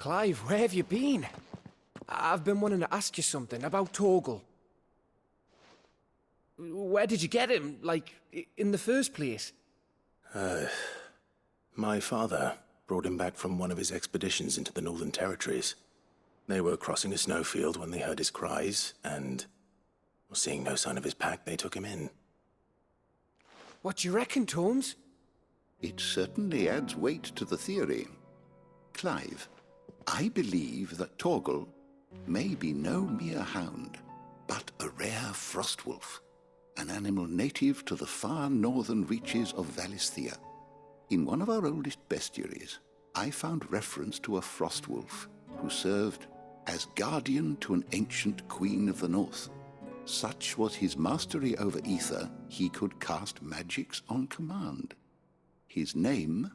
Clive, where have you been? I've been wanting to ask you something about Torgal. Where did you get him, like, in the first place? My father brought him back from one of his expeditions into the Northern Territories. They were crossing a snowfield when they heard his cries, and, seeing no sign of his pack, they took him in. What do you reckon, Tomes? It certainly adds weight to the theory. Clive, I believe that Torgal may be no mere hound, but a rare frostwolf, an animal native to the far northern reaches of Valisthea. In one of our oldest bestiaries, I found reference to a frostwolf who served as guardian to an ancient queen of the north. Such was his mastery over ether, he could cast magics on command. His name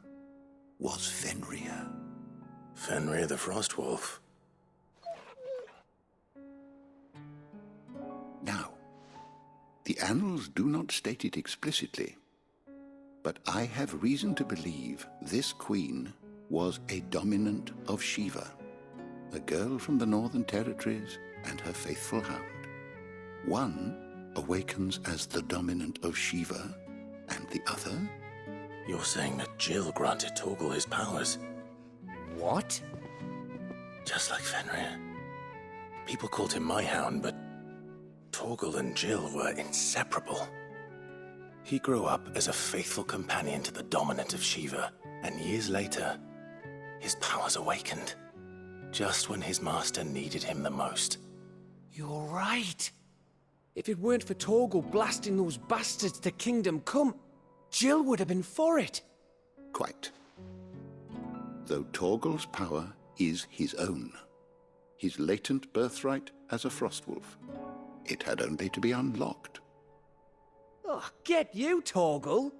was Fenrir. Fenrir the Frostwolf. Now, the annals do not state it explicitly, but I have reason to believe this queen was a dominant of Shiva, a girl from the Northern Territories and her faithful hound. One awakens as the dominant of Shiva, and the other? You're saying that Jill granted Torgal his powers? What? Just like Fenrir. People called him my hound, but Torgal and Jill were inseparable. He grew up as a faithful companion to the dominant of Shiva, and years later, his powers awakened, just when his master needed him the most. You're right. If it weren't for Torgal blasting those bastards to Kingdom Come, Jill would have been for it. Quite. Though Torgal's power is his own, his latent birthright as a Frostwolf. It had only to be unlocked. Oh, get you, Torgal!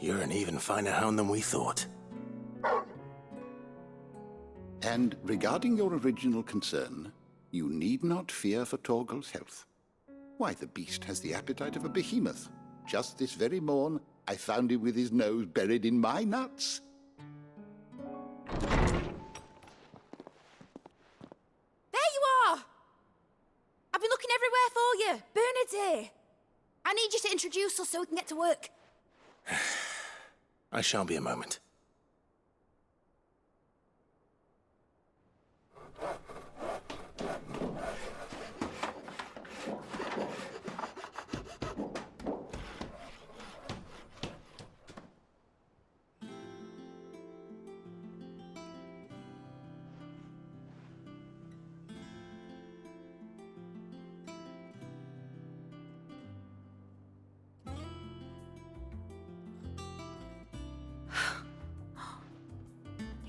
You're an even finer hound than we thought. And regarding your original concern, you need not fear for Torgal's health. Why, the beast has the appetite of a behemoth. Just this very morn, I found him with his nose buried in my nuts. There you are! I've been looking everywhere for you. Bernard's here. I need you to introduce us so we can get to work. I shall be a moment.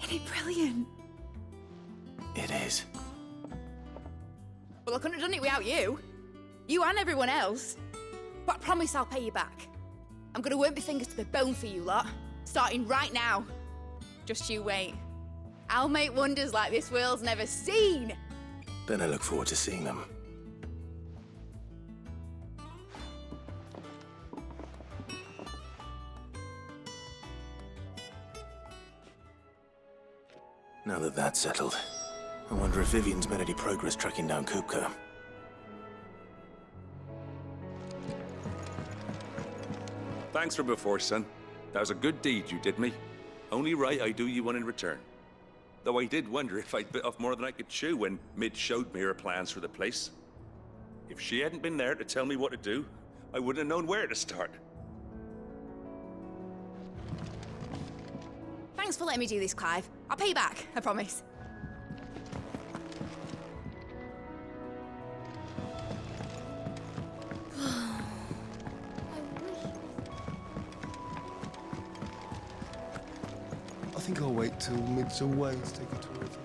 Isn't it brilliant? It is. Well, I couldn't have done it without you. You and everyone else. But I promise I'll pay you back. I'm gonna work my fingers to the bone for you lot, starting right now. Just you wait. I'll make wonders like this world's never seen. Then I look forward to seeing them. Now that that's settled, I wonder if Vivian's made any progress tracking down Kupka. Thanks for before, son. That was a good deed you did me. Only right I do you one in return. Though I did wonder if I'd bit off more than I could chew when Mid showed me her plans for the place. If she hadn't been there to tell me what to do, I wouldn't have known where to start. Thanks for letting me do this, Clive. I'll pay you back, I promise. I think I'll wait till Mid's away to take a tour of it.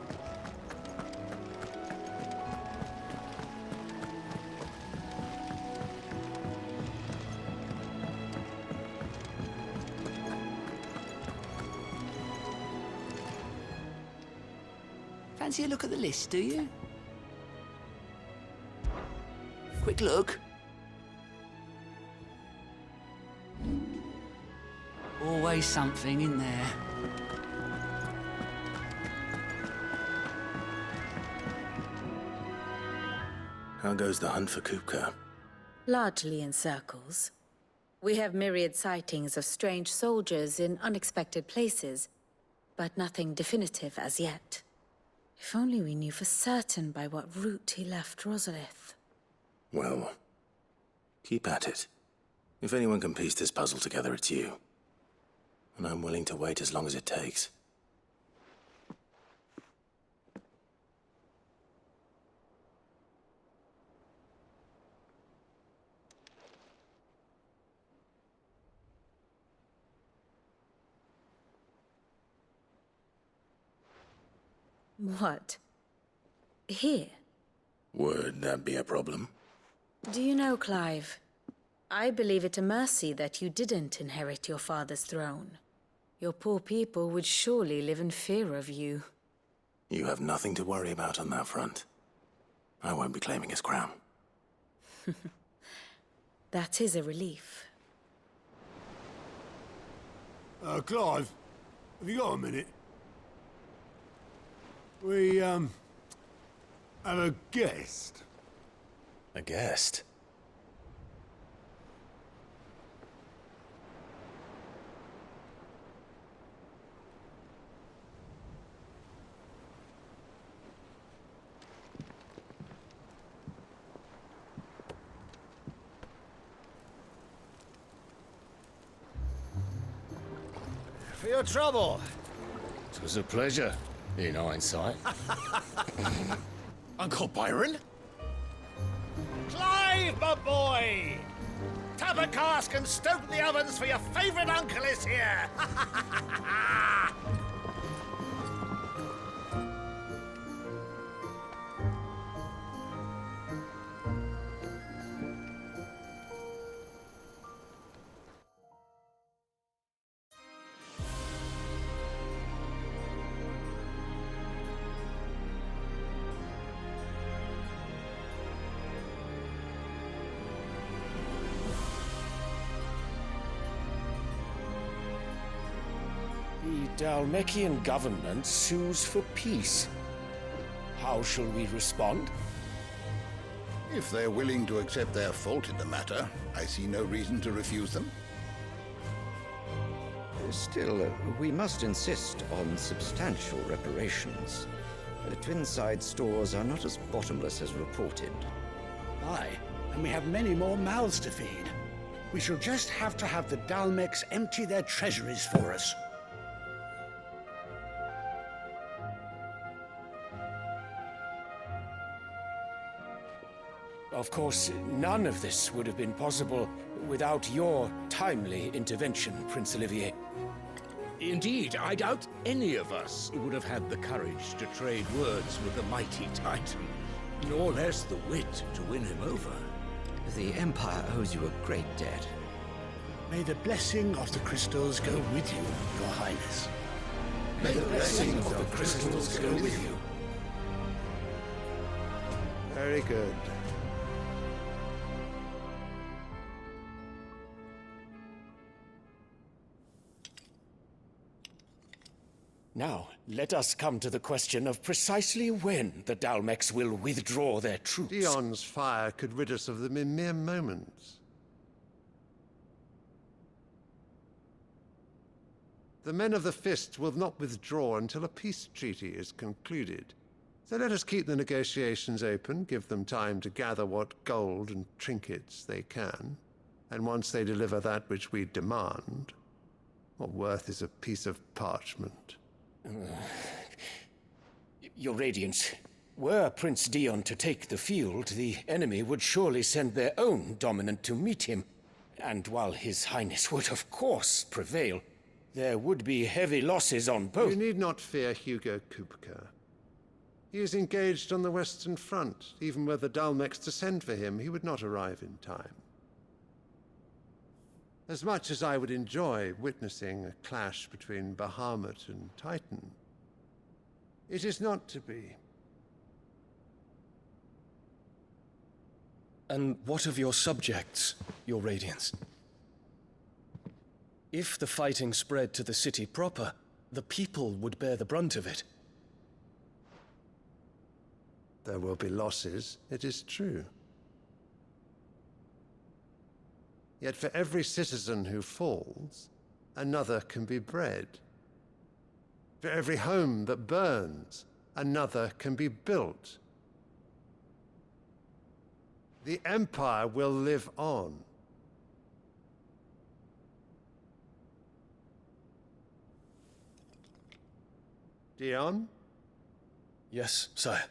Fancy a look at the list, do you? Quick look. Always something in there. How goes the hunt for Kupka? Largely in circles. We have myriad sightings of strange soldiers in unexpected places, but nothing definitive as yet. If only we knew for certain by what route he left Rosalith. Well, keep at it. If anyone can piece this puzzle together, it's you. And I'm willing to wait as long as it takes. What? Here? Would that be a problem? Do you know, Clive? I believe it a mercy that you didn't inherit your father's throne. Your poor people would surely live in fear of you. You have nothing to worry about on that front. I won't be claiming his crown. That is a relief. Clive, have you got a minute? We, have a guest. A guest? For your trouble. It was a pleasure, in hindsight. Uncle Byron? Clive, my boy! Tap a cask and stoke the ovens for your favourite uncle is here! The Dalmekian government sues for peace. How shall we respond? If they're willing to accept their fault in the matter, I see no reason to refuse them. Still, we must insist on substantial reparations. The Twinside stores are not as bottomless as reported. Aye, and we have many more mouths to feed. We shall just have to have the Dalmeks empty their treasuries for us. Of course, none of this would have been possible without your timely intervention, Prince Olivier. Indeed, I doubt any of us would have had the courage to trade words with the mighty Titan, nor less the wit to win him over. The Empire owes you a great debt. May the blessing of the crystals go with you, Your Highness. May the blessing of the crystals go with you. Very good. Now, let us come to the question of precisely when the Dalmeks will withdraw their troops. Dion's fire could rid us of them in mere moments. The men of the Fist will not withdraw until a peace treaty is concluded. So let us keep the negotiations open, give them time to gather what gold and trinkets they can. And once they deliver that which we demand, what worth is a piece of parchment? Your Radiance, were Prince Dion to take the field, the enemy would surely send their own dominant to meet him. And while His Highness would of course prevail, there would be heavy losses on both. You need not fear Hugo Kupka. He is engaged on the Western Front. Even were the Dalmeks to send for him, he would not arrive in time. As much as I would enjoy witnessing a clash between Bahamut and Titan, it is not to be. And what of your subjects, Your Radiance? If the fighting spread to the city proper, the people would bear the brunt of it. There will be losses, it is true. Yet for every citizen who falls, another can be bred. For every home that burns, another can be built. The Empire will live on. Dion? Yes, sire.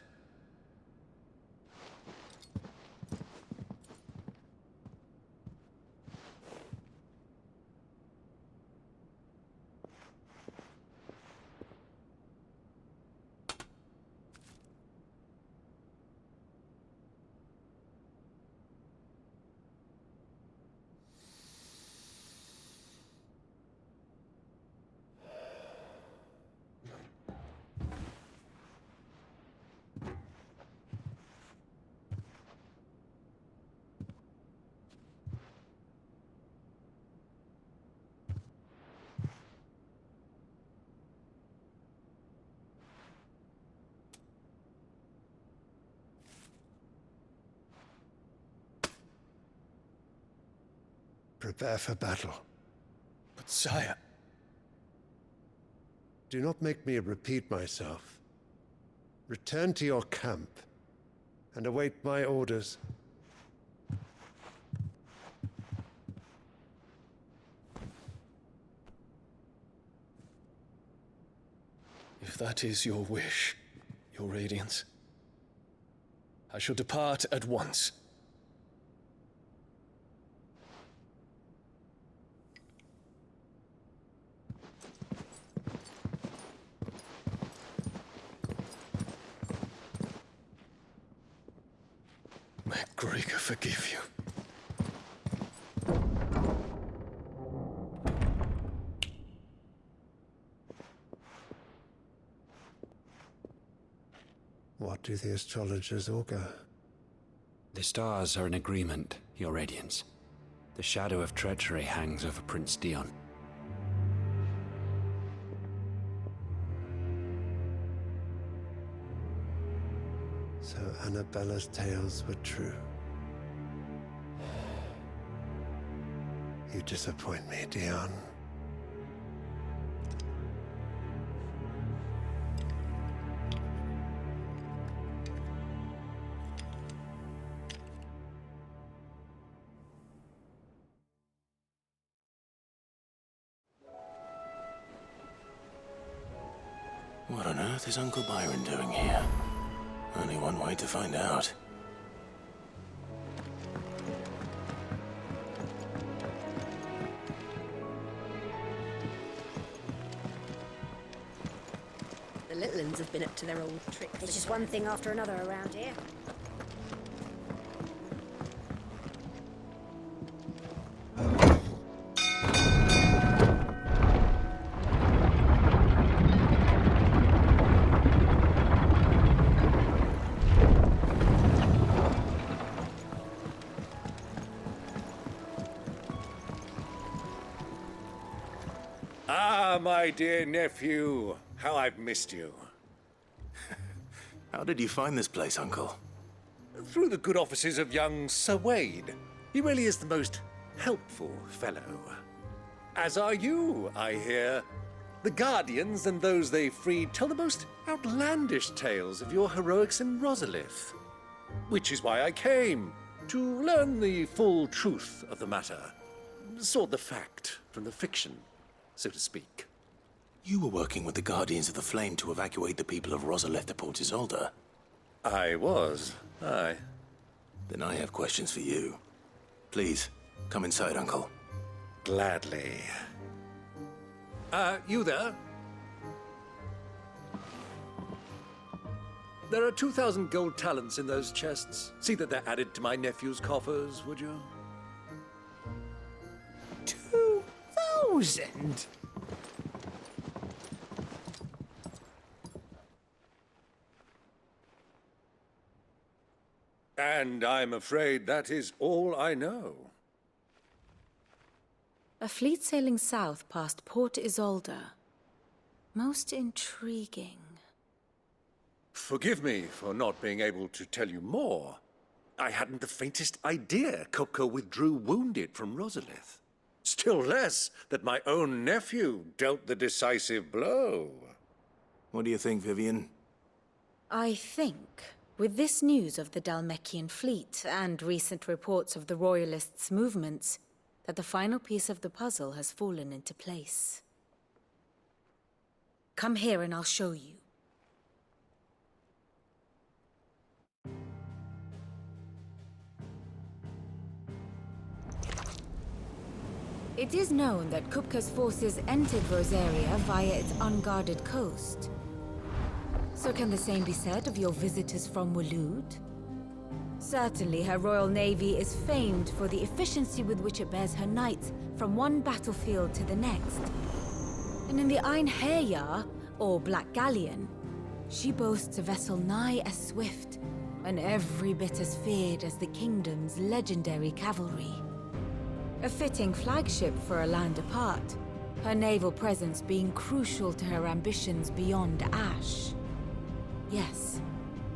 Prepare for battle. But sire... Do not make me repeat myself. Return to your camp and await my orders. If that is your wish, your Radiance, I shall depart at once. May Gregor forgive you. What do the astrologers augur? The stars are in agreement, Your Radiance. The shadow of treachery hangs over Prince Dion. So Annabella's tales were true. You disappoint me, Dion. What on earth is Uncle Byron doing here? Only one way to find out. The little uns have been up to their old tricks. It's just one thing after another around here. Ah, my dear nephew, how I've missed you. How did you find this place, Uncle? Through the good offices of young Sir Wade. He really is the most helpful fellow. As are you, I hear. The Guardians and those they freed tell the most outlandish tales of your heroics in Rosalith. Which is why I came, to learn the full truth of the matter. Sort the fact from the fiction, so to speak. You were working with the Guardians of the Flame to evacuate the people of Rosalith to Port Isolde. I was, aye. Then I have questions for you. Please, come inside, Uncle. Gladly. You there? There are 2,000 gold talents in those chests. See that they're added to my nephew's coffers, would you? 2,000? And I'm afraid that is all I know. A fleet sailing south past Port Isolde. Most intriguing. Forgive me for not being able to tell you more. I hadn't the faintest idea Kupka withdrew wounded from Rosalith. Still less that my own nephew dealt the decisive blow. What do you think, Vivian? I think, with this news of the Dalmekian fleet and recent reports of the Royalists' movements, that the final piece of the puzzle has fallen into place. Come here and I'll show you. It is known that Kupka's forces entered Rosaria via its unguarded coast. So can the same be said of your visitors from Waloed? Certainly, her Royal Navy is famed for the efficiency with which it bears her knights from one battlefield to the next. And in the Einherjar, or Black Galleon, she boasts a vessel nigh as swift and every bit as feared as the kingdom's legendary cavalry. A fitting flagship for a land apart, her naval presence being crucial to her ambitions beyond Ash. Yes,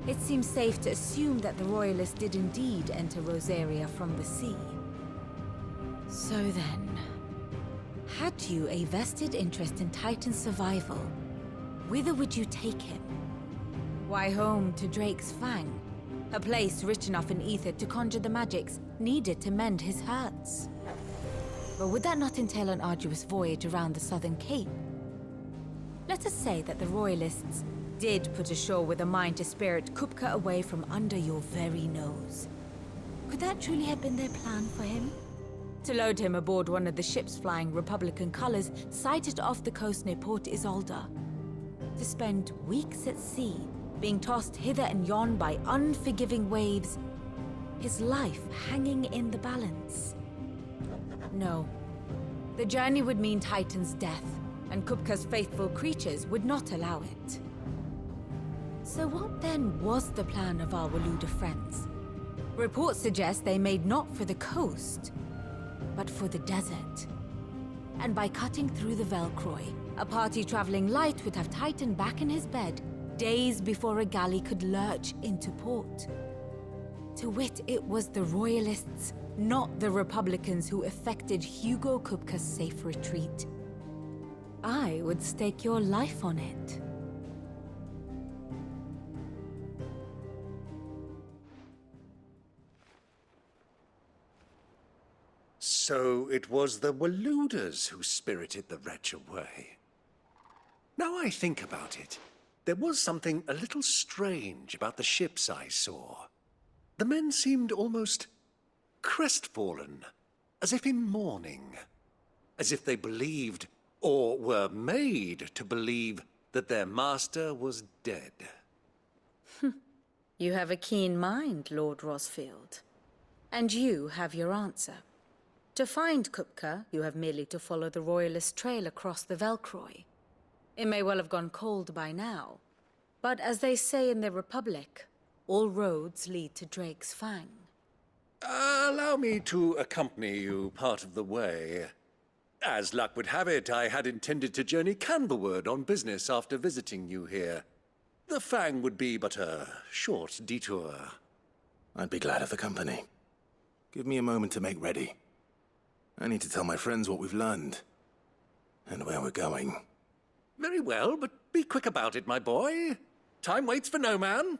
it seems safe to assume that the Royalists did indeed enter Rosaria from the sea. So then, had you a vested interest in Titan's survival, whither would you take him? Why, home to Drake's Fang, a place rich enough in ether to conjure the magics needed to mend his hurts. But would that not entail an arduous voyage around the southern cape? Let us say that the Royalists did put ashore with a mind to spirit Kupka away from under your very nose. Could that truly have been their plan for him? To load him aboard one of the ships flying Republican colors sighted off the coast near Port Isolde? To spend weeks at sea, being tossed hither and yon by unforgiving waves, his life hanging in the balance? No. The journey would mean Titan's death, and Kupka's faithful creatures would not allow it. So what then was the plan of our Waluda friends? Reports suggest they made not for the coast, but for the desert. And by cutting through the Velcroy, a party traveling light would have Titan back in his bed days before a galley could lurch into port. To wit, it was the Royalists, not the Republicans, who effected Hugo Kupka's safe retreat. I would stake your life on it. So it was the Waludas who spirited the wretch away. Now I think about it, there was something a little strange about the ships I saw. The men seemed almost crestfallen, as if in mourning, as if they believed, or were made to believe, that their master was dead. You have a keen mind, Lord Rosfield. And you have your answer. To find Kupka, you have merely to follow the Royalist trail across the Velcroy. It may well have gone cold by now, but as they say in the Republic, all roads lead to Drake's Fang. Allow me to accompany you part of the way. As luck would have it, I had intended to journey Canberward on business after visiting you here. The Fang would be but a short detour. I'd be glad of the company. Give me a moment to make ready. I need to tell my friends what we've learned, and where we're going. Very well, but be quick about it, my boy. Time waits for no man.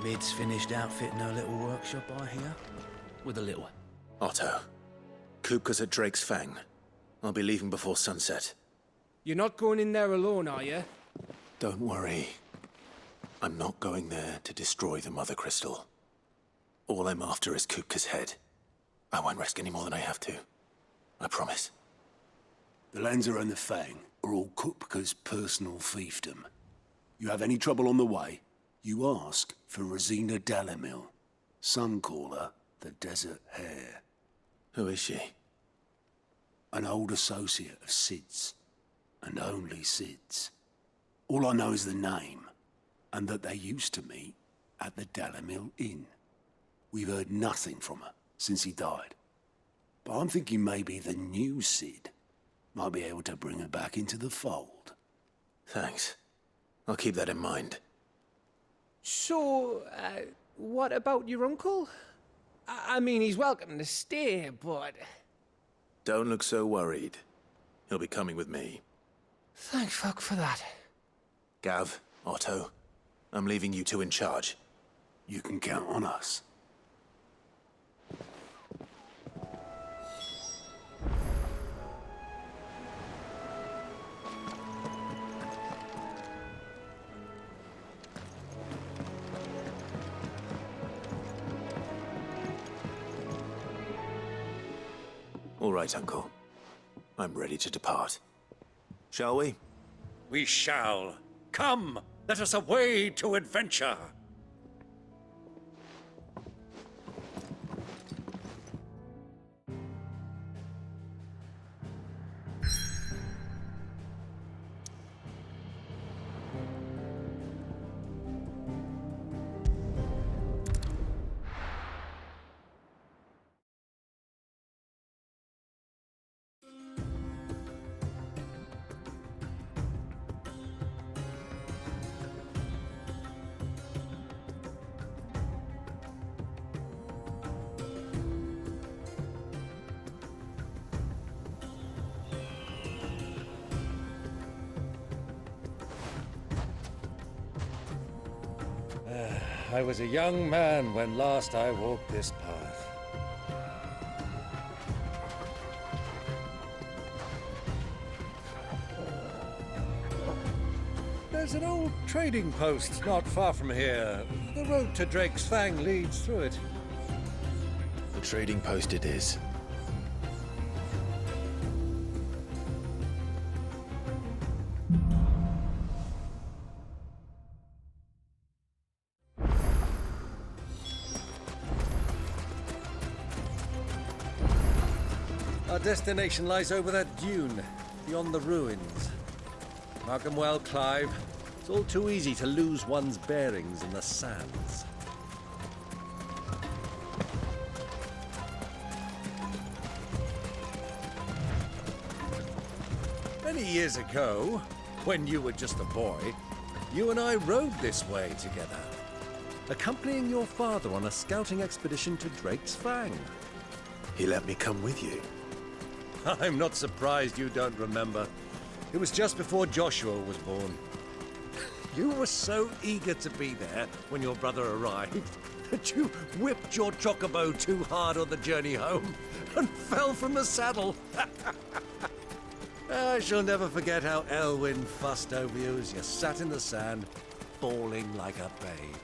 Mid's finished outfitting her little workshop, I hear. With a little. Otto, Kupka's at Drake's Fang. I'll be leaving before sunset. You're not going in there alone, are you? Don't worry. I'm not going there to destroy the Mother Crystal. All I'm after is Kupka's head. I won't risk any more than I have to. I promise. The Lanza and the Fang are all Kupka's personal fiefdom. You have any trouble on the way, you ask for Rosina Dalamil. Some call her the Desert Hare. Who is she? An old associate of Sid's. And only Sid's. All I know is the name, and that they used to meet at the Dalamil Inn. We've heard nothing from her since he died. But I'm thinking maybe the new Cid might be able to bring her back into the fold. Thanks. I'll keep that in mind. So, what about your uncle? I mean, he's welcome to stay, but... Don't look so worried. He'll be coming with me. Thank fuck for that. Gav, Otto, I'm leaving you two in charge. You can count on us. All right, Uncle. I'm ready to depart. Shall we? We shall. Come, let us away to adventure. I was a young man when last I walked this path. There's an old trading post not far from here. The road to Drake's Fang leads through it. The trading post it is. Our destination lies over that dune, beyond the ruins. Mark 'em well, Clive. It's all too easy to lose one's bearings in the sands. Many years ago, when you were just a boy, you and I rode this way together, accompanying your father on a scouting expedition to Drake's Fang. He let me come with you. I'm not surprised you don't remember. It was just before Joshua was born. You were so eager to be there when your brother arrived that you whipped your chocobo too hard on the journey home and fell from the saddle. I shall never forget how Elwyn fussed over you as you sat in the sand, bawling like a babe.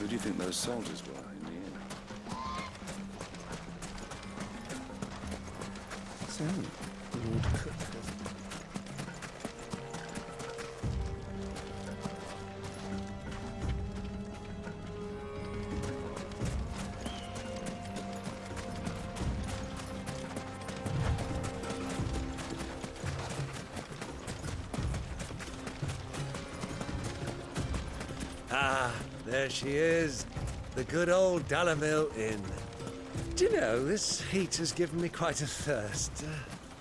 Who do you think those soldiers were in the inn? So, Lord Cookville. Ah, there she is. The good old Dalamil Inn. Do you know, this heat has given me quite a thirst.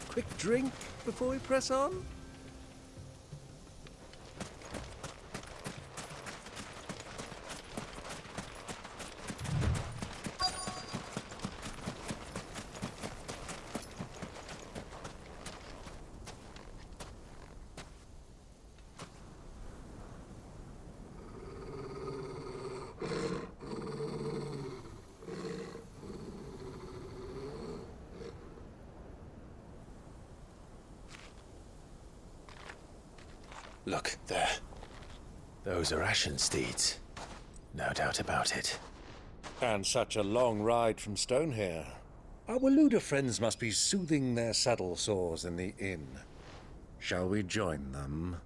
Quick drink before we press on? Look, there. Those are Ashen steeds. No doubt about it. And such a long ride from Stonehair. Our Waluda friends must be soothing their saddle sores in the inn. Shall we join them?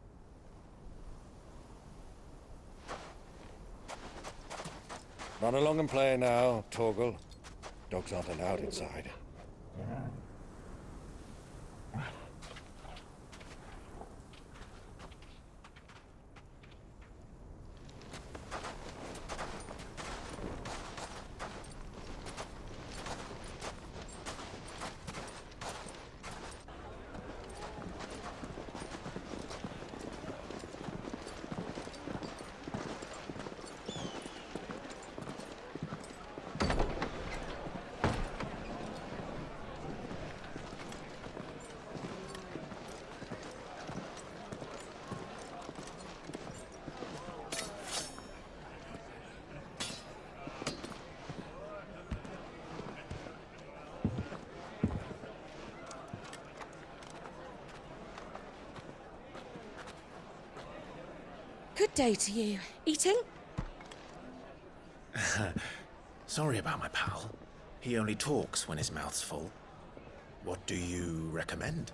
Run along and play now, Torgal. Dogs aren't allowed inside. Good day to you. Eating? Sorry about my pal. He only talks when his mouth's full. What do you recommend?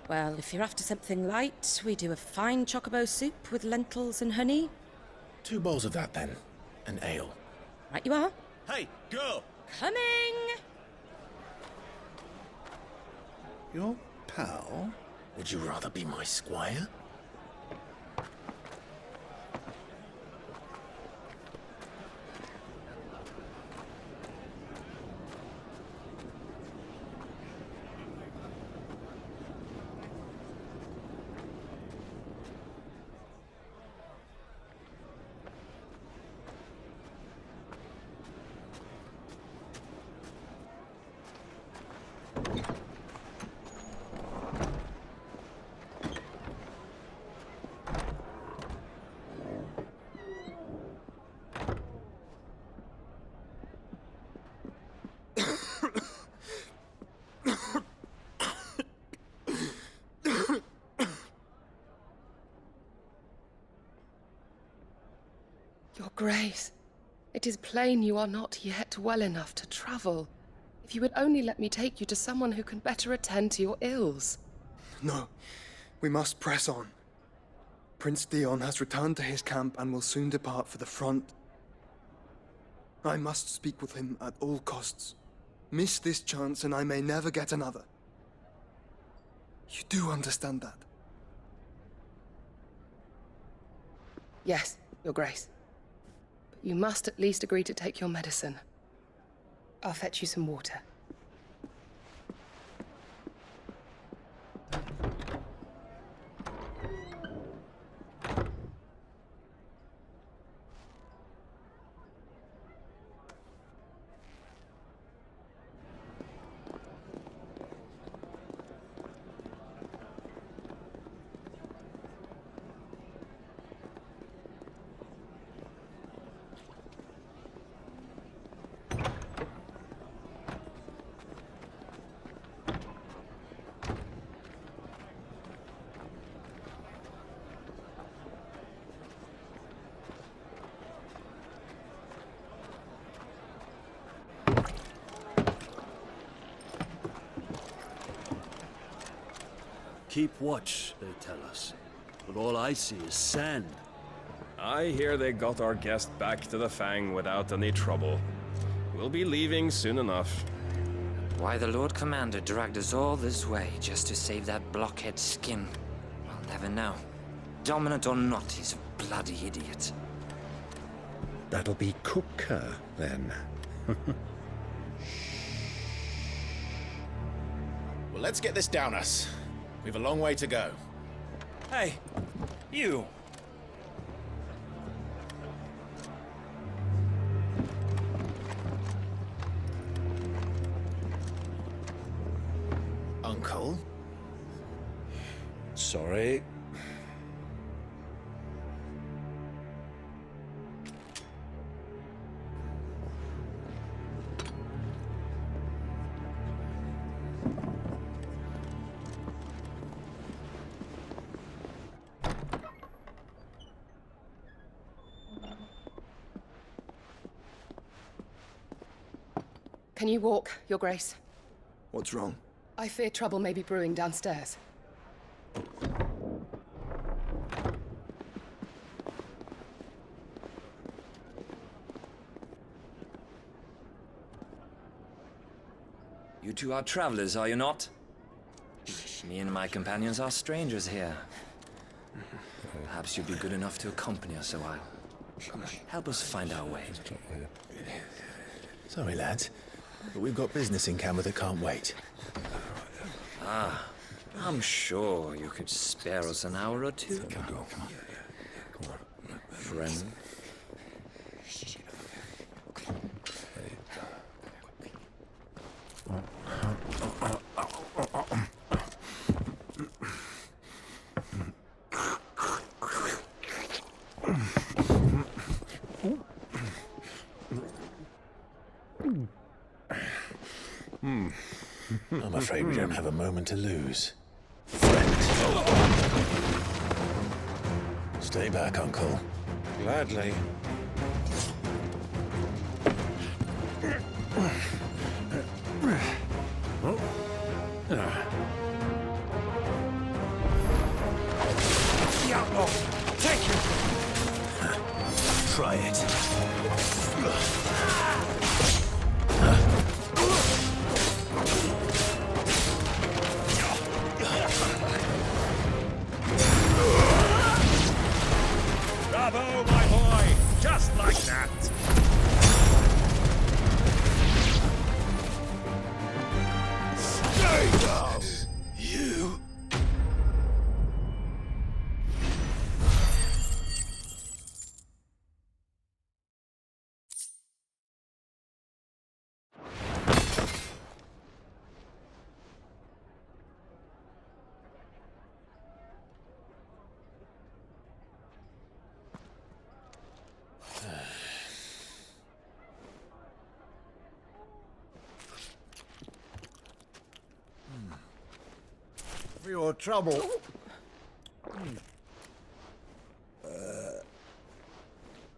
Well, if you're after something light, we do a fine chocobo soup with lentils and honey. 2 bowls of that, then. An ale. Right you are. Hey, girl! Coming! Your pal? Would you rather be my squire? Your Grace, it is plain you are not yet well enough to travel. If you would only let me take you to someone who can better attend to your ills. No, we must press on. Prince Dion has returned to his camp and will soon depart for the front. I must speak with him at all costs. Miss this chance and I may never get another. You do understand that? Yes, Your Grace. But you must at least agree to take your medicine. I'll fetch you some water. Keep watch, they tell us. But all I see is sand. I hear they got our guest back to the Fang without any trouble. We'll be leaving soon enough. Why the Lord Commander dragged us all this way just to save that blockhead skin, I'll never know. Dominant or not, he's a bloody idiot. That'll be Cooker, then. Well, let's get this down us. We've a long way to go. Hey, you! Uncle? Sorry. Can you walk, Your Grace? What's wrong? I fear trouble may be brewing downstairs. You two are travelers, are you not? Me and my companions are strangers here. Perhaps you'd be good enough to accompany us a while. Help us find our way. Sorry, lads, but we've got business in camera that can't wait. Ah, I'm sure you could spare us an hour or two. Come on. Friend. I'm afraid we don't have a moment to lose. Stay back, Uncle. Gladly. Diablo! Take it! Try it. Bravo, my boy! Just like that! Stay down! You... For your trouble.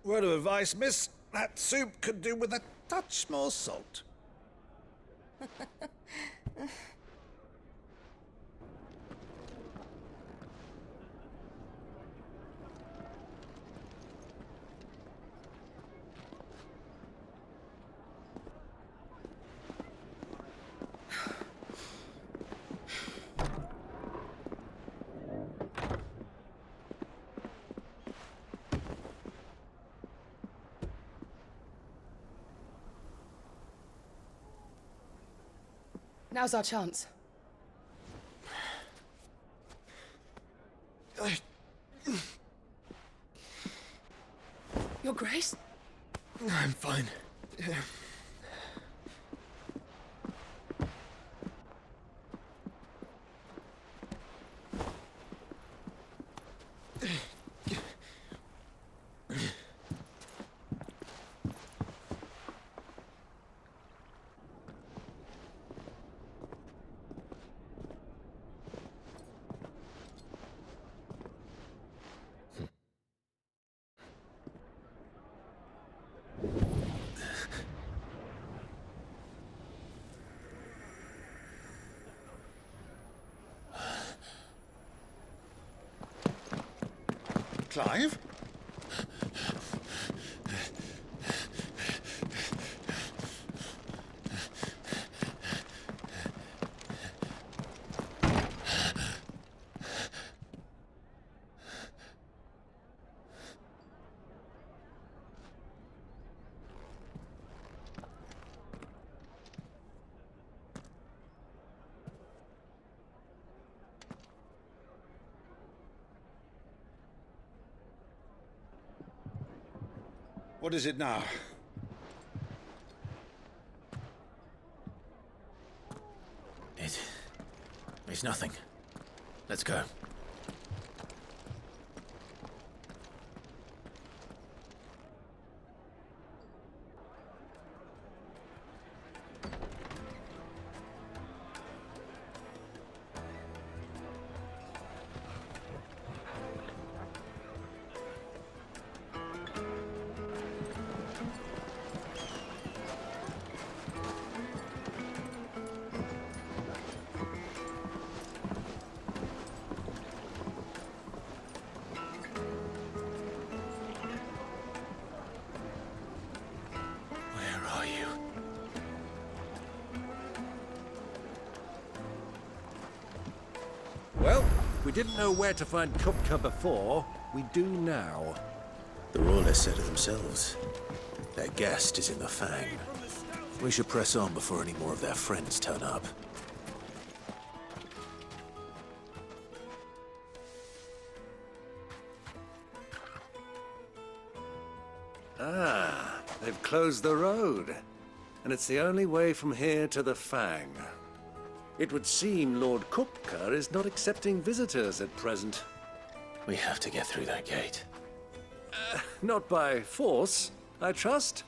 Word of advice, miss. That soup could do with a touch more salt. Now's our chance. Your Grace? I'm fine. Clive? What is it now? It's nothing. Let's go. Well, we didn't know where to find Kupka before. We do now. The Royalists said it themselves. Their guest is in the Fang. We should press on before any more of their friends turn up. Ah, they've closed the road. And it's the only way from here to the Fang. It would seem Lord Kupka is not accepting visitors at present. We have to get through that gate. Not by force, I trust.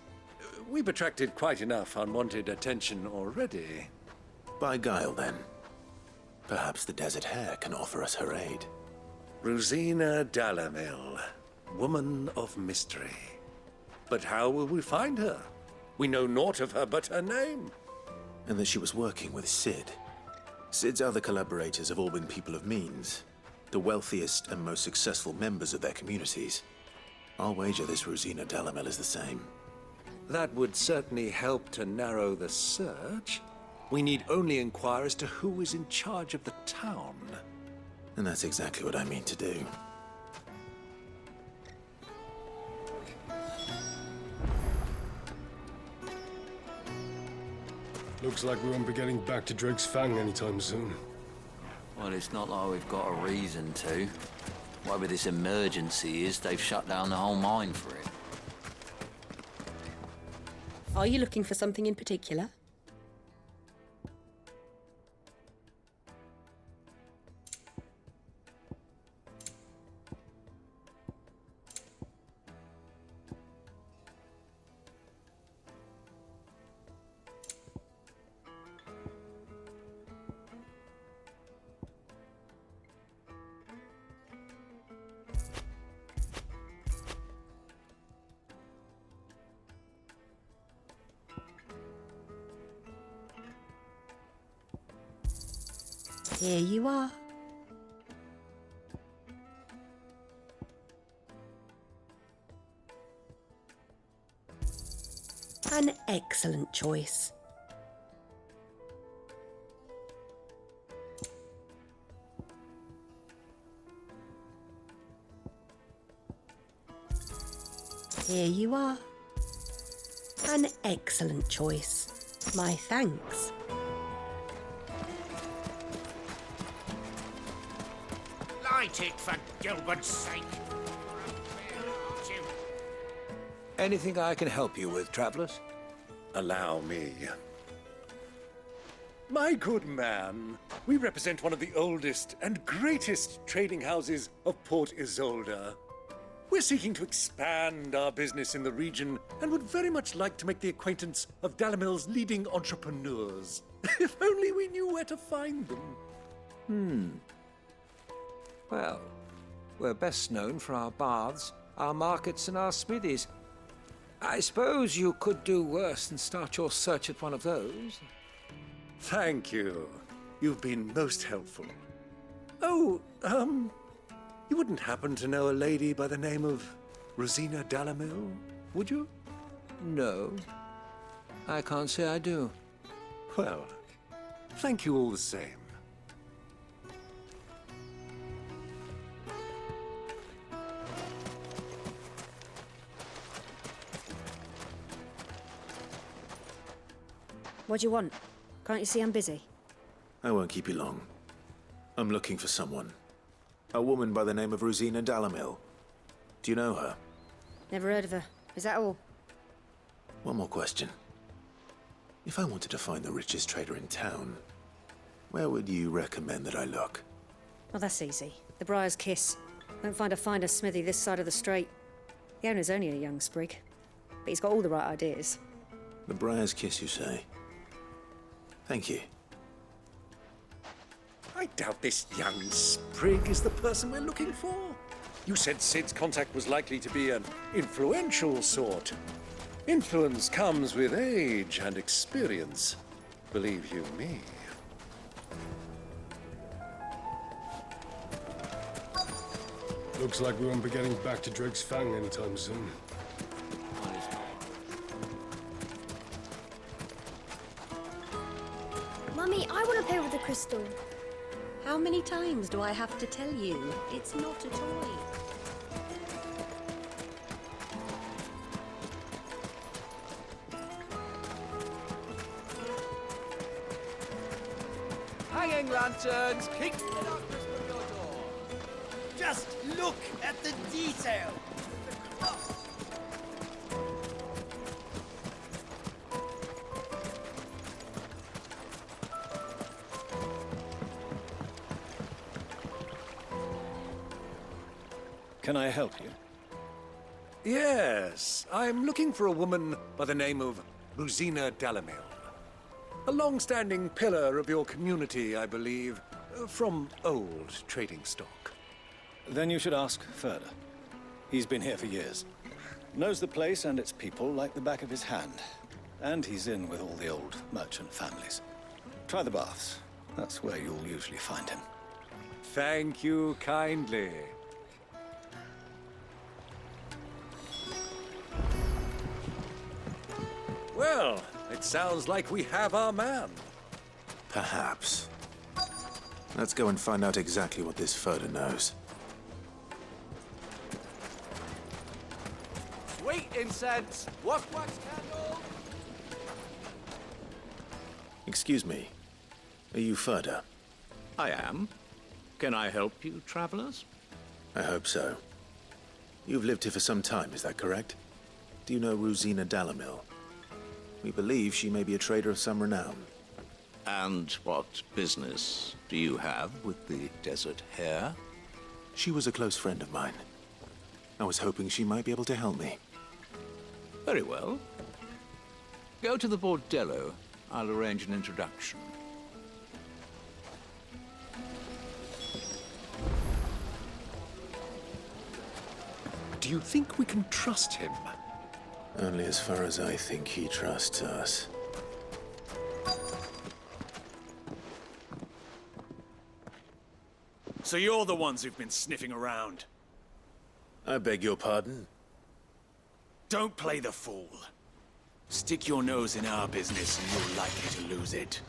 We've attracted quite enough unwanted attention already. By guile, then. Perhaps the Desert Hare can offer us her aid. Rosina Dalamil. woman of mystery. But how will we find her? We know naught of her but her name. And that she was working with Sid. Sid's other collaborators have all been people of means, the wealthiest and most successful members of their communities. I'll wager this Rosina Delamel is the same. That would certainly help to narrow the search. We need only inquire as to who is in charge of the town. And that's exactly what I mean to do. Looks like we won't be getting back to Drake's Fang anytime soon. Well, it's not like we've got a reason to. Whatever this emergency is, they've shut down the whole mine for it. Are you looking for something in particular? Here you are. An excellent choice. Here you are. An excellent choice. My thanks. Light it, for Gilbert's sake. Anything I can help you with, travelers? Allow me. My good man, we represent one of the oldest and greatest trading houses of Port Isolde. We're seeking to expand our business in the region and would very much like to make the acquaintance of Dalamel's leading entrepreneurs. If only we knew where to find them. Well, we're best known for our baths, our markets, and our smithies. I suppose you could do worse than start your search at one of those. Thank you. You've been most helpful. Oh, you wouldn't happen to know a lady by the name of Rosina Delamel, would you? No, I can't say I do. Well, thank you all the same. What do you want? Can't you see I'm busy? I won't keep you long. I'm looking for someone. A woman by the name of Rosina Delamel. Do you know her? Never heard of her. Is that all? One more question. If I wanted to find the richest trader in town, where would you recommend that I look? Well, that's easy. The Briar's Kiss. Won't find a finer smithy this side of the strait. The owner's only a young sprig, but he's got all the right ideas. The Briar's Kiss, you say? Thank you. I doubt this young sprig is the person we're looking for. You said Sid's contact was likely to be an influential sort. Influence comes with age and experience, believe you me. Looks like we won't be getting back to Drake's Fang anytime soon. Mummy, I want to play with the crystal. How many times do I have to tell you? It's not a toy. Hanging lanterns, keep the darkness from your door. Just look at the detail. Can I help you? Yes, I'm looking for a woman by the name of Rosina Delamel. A long-standing pillar of your community, I believe, from old trading stock. Then you should ask further. He's been here for years. Knows the place and its people like the back of his hand. And he's in with all the old merchant families. Try the baths. That's where you'll usually find him. Thank you kindly. Well, it sounds like we have our man. Perhaps. Let's go and find out exactly what this Furter knows. Sweet incense! Wax candle! Excuse me. Are you Furter? I am. Can I help you, travelers? I hope so. You've lived here for some time, is that correct? Do you know Rosina Dalamil? We believe she may be a trader of some renown. And what business do you have with the Desert Hare? She was a close friend of mine. I was hoping she might be able to help me. Very well. Go to the Bordello. I'll arrange an introduction. Do you think we can trust him? Only as far as I think he trusts us. So you're the ones who've been sniffing around. I beg your pardon? Don't play the fool. Stick your nose in our business and you're likely to lose it.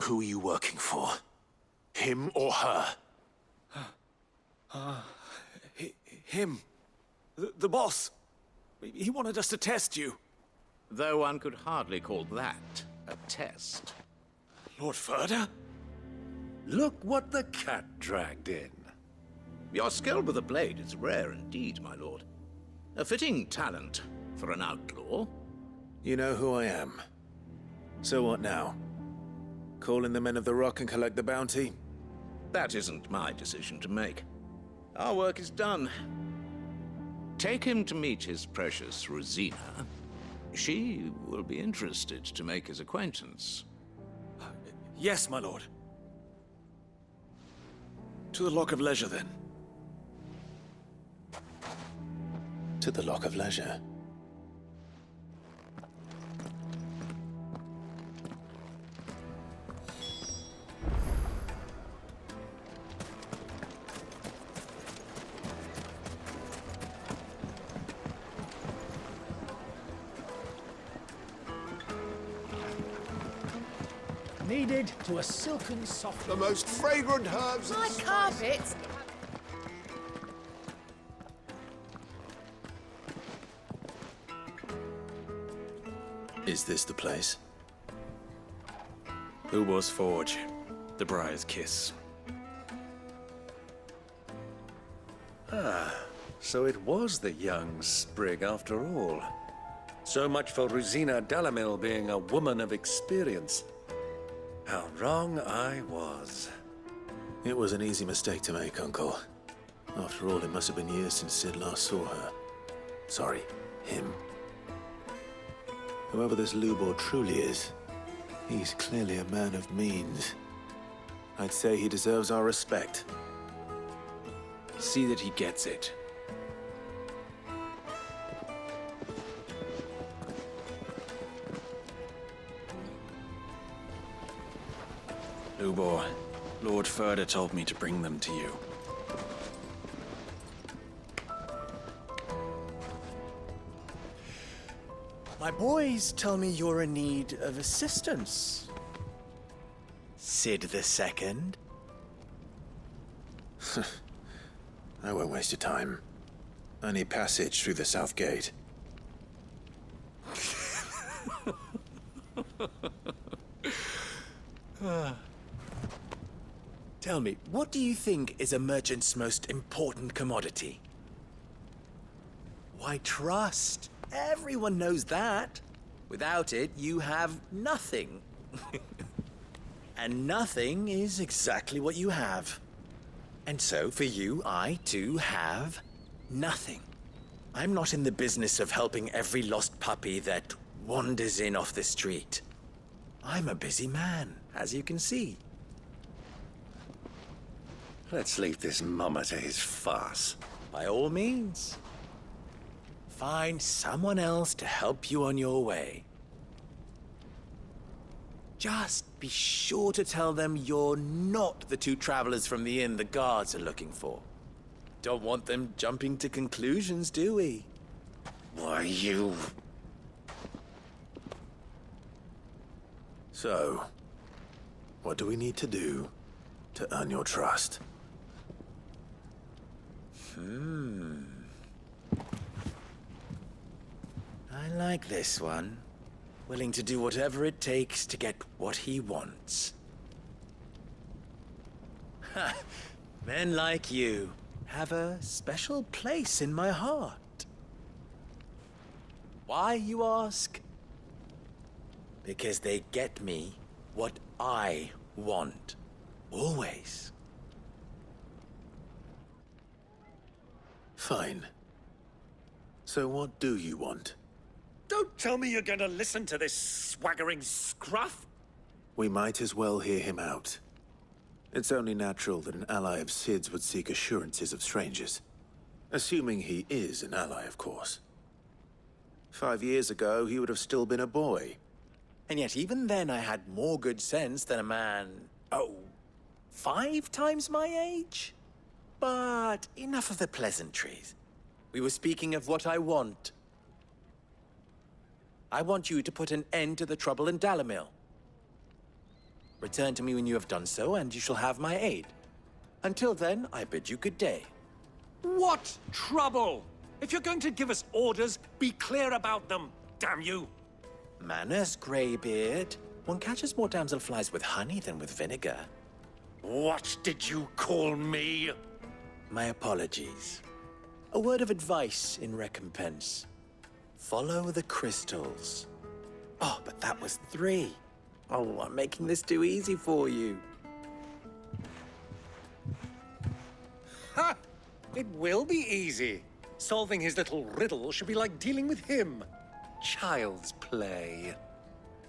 Who are you working for? Him or her? Him. The boss. He wanted us to test you. Though one could hardly call that a test. Lord Furter? Look what the cat dragged in. Your skill with a blade is rare indeed, my lord. A fitting talent for an outlaw. You know who I am. So what now? Call in the Men of the Rock and collect the bounty? That isn't my decision to make. Our work is done. Take him to meet his precious Rosina. She will be interested to make his acquaintance. Yes, my lord. To the Lock of Leisure, then. To the Lock of Leisure. Needed to a silken soft... The most fragrant herbs... My carpets! Is this the place? Ubor's Forge. The Briar's Kiss. Ah, so it was the young sprig after all. So much for Rosina Dalamil being a woman of experience. How wrong I was. It was an easy mistake to make, Uncle. After all, it must have been years since Sid last saw her. Sorry, him. Whoever this Lubor truly is, he's clearly a man of means. I'd say he deserves our respect. See that he gets it. Lubor, Lord Furder told me to bring them to you. My boys tell me you're in need of assistance. Sid the Second? I won't waste your time. I need passage through the south gate. Tell me, what do you think is a merchant's most important commodity? Why, trust. Everyone knows that. Without it, you have nothing. And nothing is exactly what you have. And so, for you, I, too, have nothing. I'm not in the business of helping every lost puppy that wanders in off the street. I'm a busy man, as you can see. Let's leave this mummer to his farce. By all means. Find someone else to help you on your way. Just be sure to tell them you're not the two travelers from the inn the guards are looking for. Don't want them jumping to conclusions, do we? Why, you... So, what do we need to do to earn your trust? I like this one. Willing to do whatever it takes to get what he wants. Ha! Men like you have a special place in my heart. Why, you ask? Because they get me what I want. Always. Fine. So what do you want? Don't tell me you're going to listen to this swaggering scruff! We might as well hear him out. It's only natural that an ally of Sid's would seek assurances of strangers. Assuming he is an ally, of course. 5 years ago, he would have still been a boy. And yet even then I had more good sense than a man, 5 times my age? But enough of the pleasantries. We were speaking of what I want. I want you to put an end to the trouble in Dalamil. Return to me when you have done so, and you shall have my aid. Until then, I bid you good day. What trouble? If you're going to give us orders, be clear about them, damn you! Manners, Greybeard. One catches more damselflies with honey than with vinegar. What did you call me? My apologies. A word of advice in recompense. Follow the crystals. Oh, but that was 3. Oh, I'm making this too easy for you. Ha! It will be easy. Solving his little riddle should be like dealing with him. Child's play.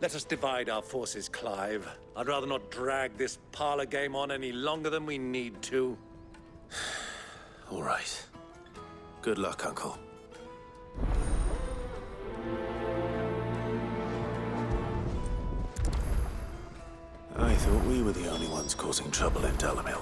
Let us divide our forces, Clive. I'd rather not drag this parlor game on any longer than we need to. All right. Good luck, Uncle. I thought we were the only ones causing trouble in Dalamil.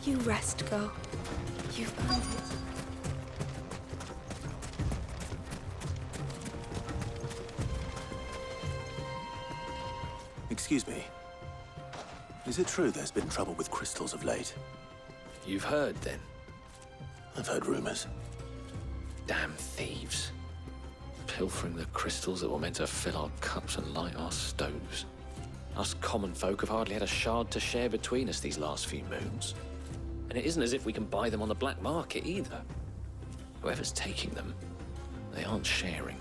You rest, girl. You've earned it. Excuse me. Is it true there's been trouble with crystals of late? You've heard, then? I've heard rumors. Damn thieves. pilfering the crystals that were meant to fill our cups and light our stoves. Us common folk have hardly had a shard to share between us these last few moons. And it isn't as if we can buy them on the black market either. Whoever's taking them, they aren't sharing.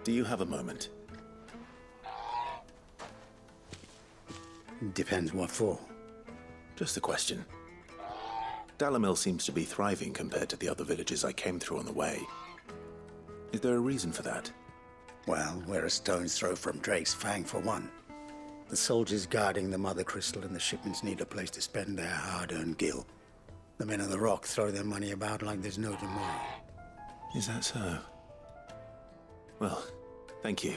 Do you have a moment? Depends what for. Just a question. Dalamil seems to be thriving compared to the other villages I came through on the way. Is there a reason for that? Well, we're a stone's throw from Drake's Fang for one. The soldiers guarding the Mother Crystal and the shipments need a place to spend their hard-earned gil. The men of the Rock throw their money about like there's no tomorrow. Is that so? Well, thank you.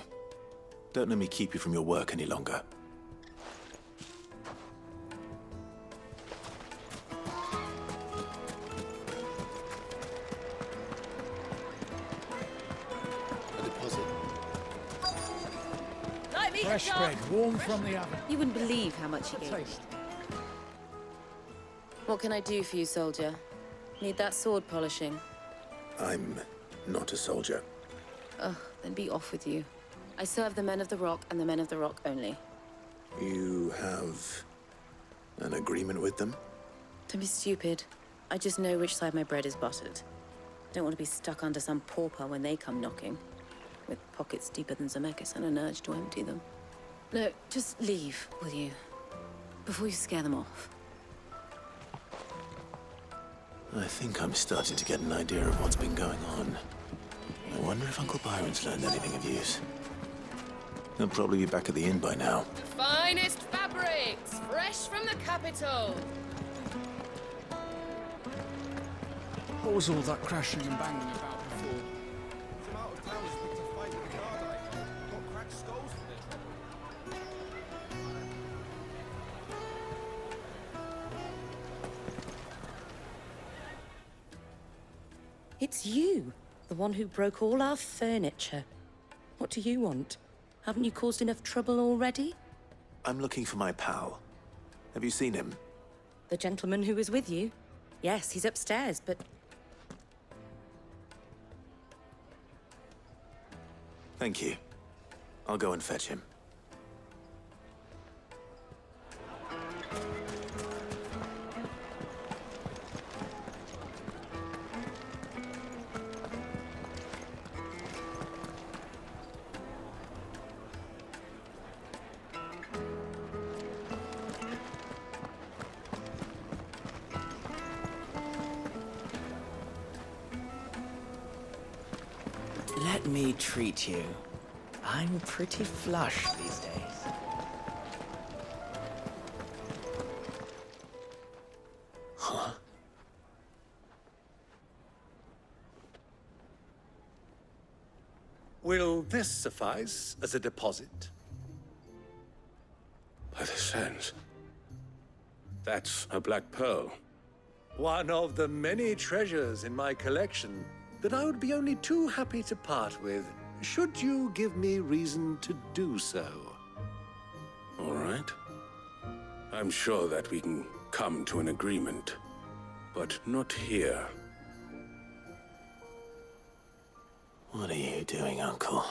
Don't let me keep you from your work any longer. A deposit. Fresh bread, warm from the oven. You wouldn't believe how much he gave me. What can I do for you, soldier? Need that sword polishing? I'm not a soldier. Ugh, then be off with you. I serve the men of the Rock and the men of the Rock only. You have an agreement with them? Don't be stupid. I just know which side my bread is buttered. Don't want to be stuck under some pauper when they come knocking. With pockets deeper than Zemeckis and an urge to empty them. No, just leave, will you? Before you scare them off. I think I'm starting to get an idea of what's been going on. I wonder if Uncle Byron's learned anything of use. He'll probably be back at the inn by now. Finest fabrics, fresh from the capital. What was all that crashing and banging about before? Some out-of-towners picked a fight with the Guardite. Got cracked skulls for their trouble. It's you, the one who broke all our furniture. What do you want? Haven't you caused enough trouble already? I'm looking for my pal. Have you seen him? The gentleman who was with you? Yes, he's upstairs, but... Thank you. I'll go and fetch him. Let me treat you. I'm pretty flush these days. Huh? Will this suffice as a deposit? By the sands. That's a black pearl. One of the many treasures in my collection that I would be only too happy to part with, should you give me reason to do so. All right. I'm sure that we can come to an agreement, but not here. What are you doing, Uncle?